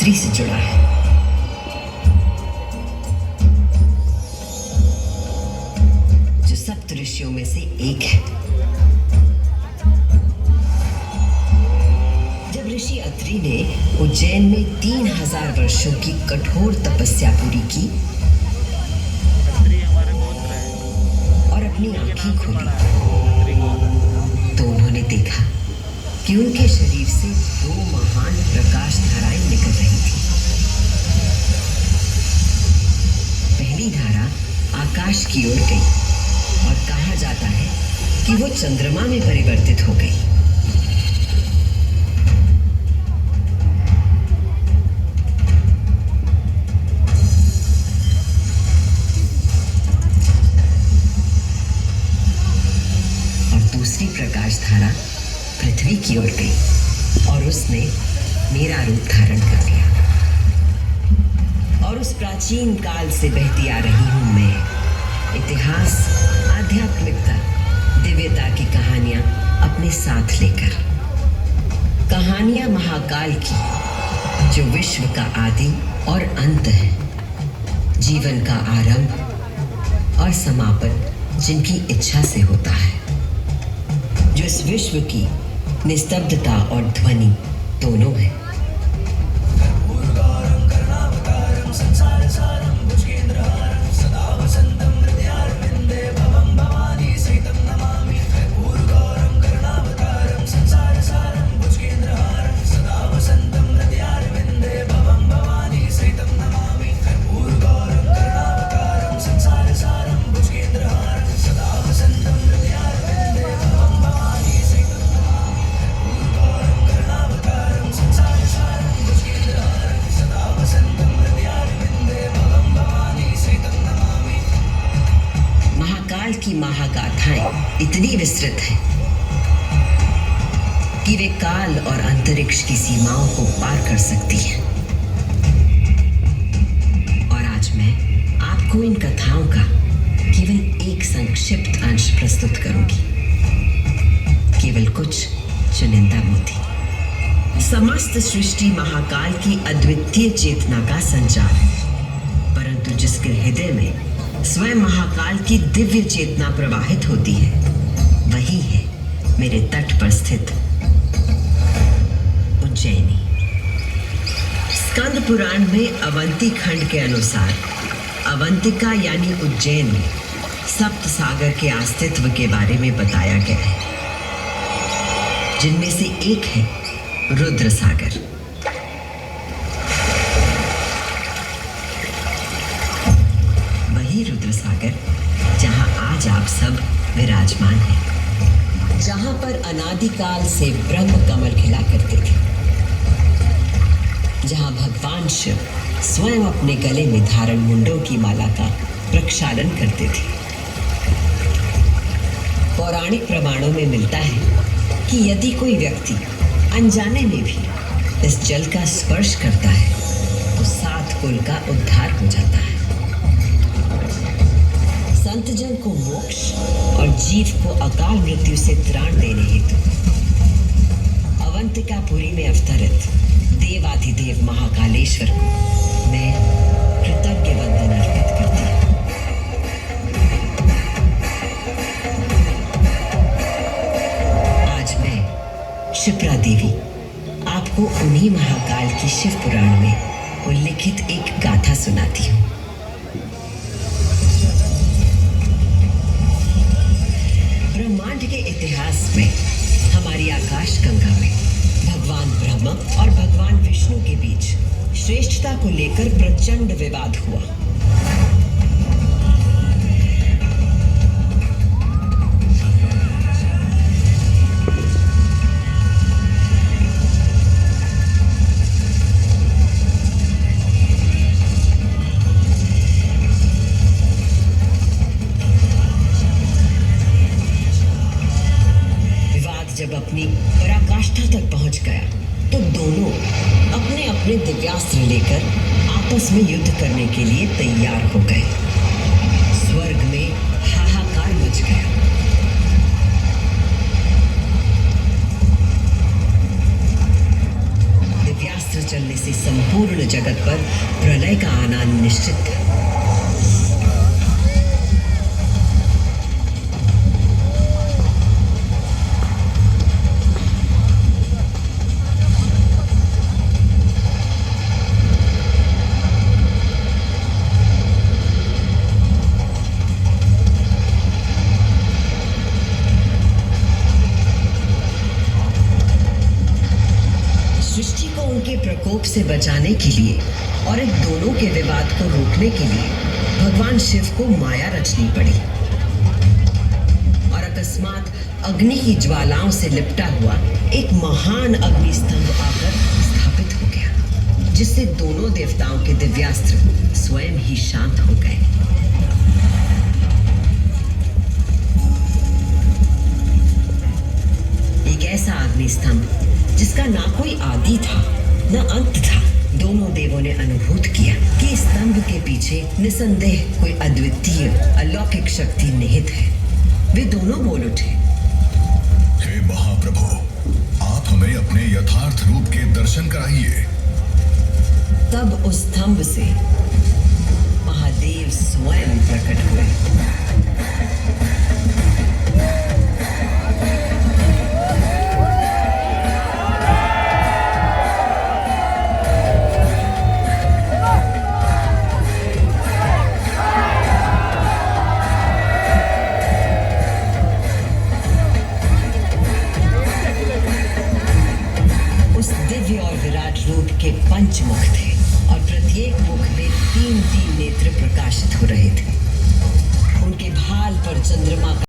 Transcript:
स्त्री से जुड़ा है। जो सप्त ऋषियों में से एक है। जब ऋषि अत्रि ने उज्जैन में 3000 वर्षों की कठोर तपस्या पूरी की और अपनी आंखें खोली तो उन्होंने देखा कि उनके शरीर से 2 महान प्रकाश धाराएं निकल रही थी। पहली धारा आकाश की ओर गई और कहा जाता है कि वो चंद्रमा में परिवर्तित हो गई। और दूसरी प्रकाश धारा पृथ्वी की ओर गई और उसने मेरा रूप धारण कर लिया। और उस प्राचीन काल से बहती आ रही हूं मैं, इतिहास, आध्यात्मिकता, दिव्यता की कहानियां अपने साथ लेकर। कहानियां महाकाल की, जो विश्व का आदि और अंत है, जीवन का आरंभ और समापन जिनकी इच्छा से होता है, जो इस विश्व की निस्तब्धता और ध्वनि दोनों है। की महागाथाएं इतनी विस्तृत हैं कि वे काल और अंतरिक्ष की सीमाओं को पार कर सकती हैं। और आज मैं आपको इन कथाओं का केवल एक संक्षिप्त अंश प्रस्तुत करूंगी, केवल कुछ चुनिंदा मोती। समस्त सृष्टि महाकाल की अद्वितीय चेतना का संचार है, परंतु जिसके हृदय में स्वयं महाकाल की दिव्य चेतना प्रवाहित होती है, वही है मेरे तट पर स्थित उज्जैनी। स्कंद पुराण में अवंती खंड के अनुसार अवंतिका यानी उज्जैन में सप्त सागर के अस्तित्व के बारे में बताया गया है, जिनमें से एक है रुद्र सागर। रुद्र सागर, जहां आज आप सब विराजमान हैं, जहां पर अनादिकाल से ब्रह्म कमल खिला करते थे, जहां भगवान शिव स्वयं अपने गले में धारण मुंडों की माला का प्रक्षालन करते थे। पौराणिक प्रमाणों में मिलता है कि यदि कोई व्यक्ति अनजाने में भी इस जल का स्पर्श करता है तो 7 कुल का उद्धार हो जाता है। संतजन को मोक्ष और जीव को अकाल मृत्यु से त्राण देने हेतु अवंतिकापुरी में अवतरित देवाधिदेव महाकालेश्वर को मैं कृतज्ञ वंदन अर्पित करती हूँ। आज मैं शिप्रा देवी आपको उन्हीं महाकाल की शिव पुराण में उल्लिखित एक गाथा सुनाती हूँ। ब्रह्मांड के इतिहास में हमारी आकाश गंगा में भगवान ब्रह्मा और भगवान विष्णु के बीच श्रेष्ठता को लेकर प्रचंड विवाद हुआ। जब अपनी पराकाष्ठा तक पहुंच गया तो दोनों अपने अपने दिव्यास्त्र लेकर आपस में युद्ध करने के लिए तैयार हो गए। स्वर्ग में हाहाकार मच गया। दिव्यास्त्र चलने से संपूर्ण जगत पर प्रलय का आना निश्चित था। सृष्टि को उनके प्रकोप से बचाने के लिए और इन दोनों के विवाद को रोकने के लिए भगवान शिव को माया रचनी पड़ी। और अकस्मात अग्नि की ज्वालाओं से लिपटा हुआ एक महान अग्नि स्तंभ आकर स्थापित हो गया, जिससे दोनों देवताओं के दिव्यास्त्र स्वयं ही शांत हो गए। एक ऐसा अग्नि स्तंभ जिसका ना कोई आदि था न अंत था। दोनों देवों ने अनुभूत किया कि स्तंभ के पीछे निसंदेह कोई अद्वितीय अलौकिक शक्ति निहित है। वे दोनों बोल उठे, हे महाप्रभु, आप हमें अपने यथार्थ रूप के दर्शन कराइए। तब उस स्तंभ से महादेव स्वयं प्रकट हुए। दिव्य और विराट रूप के पंचमुख थे और प्रत्येक मुख में 3-3 नेत्र प्रकाशित हो रहे थे। उनके भाल पर चंद्रमा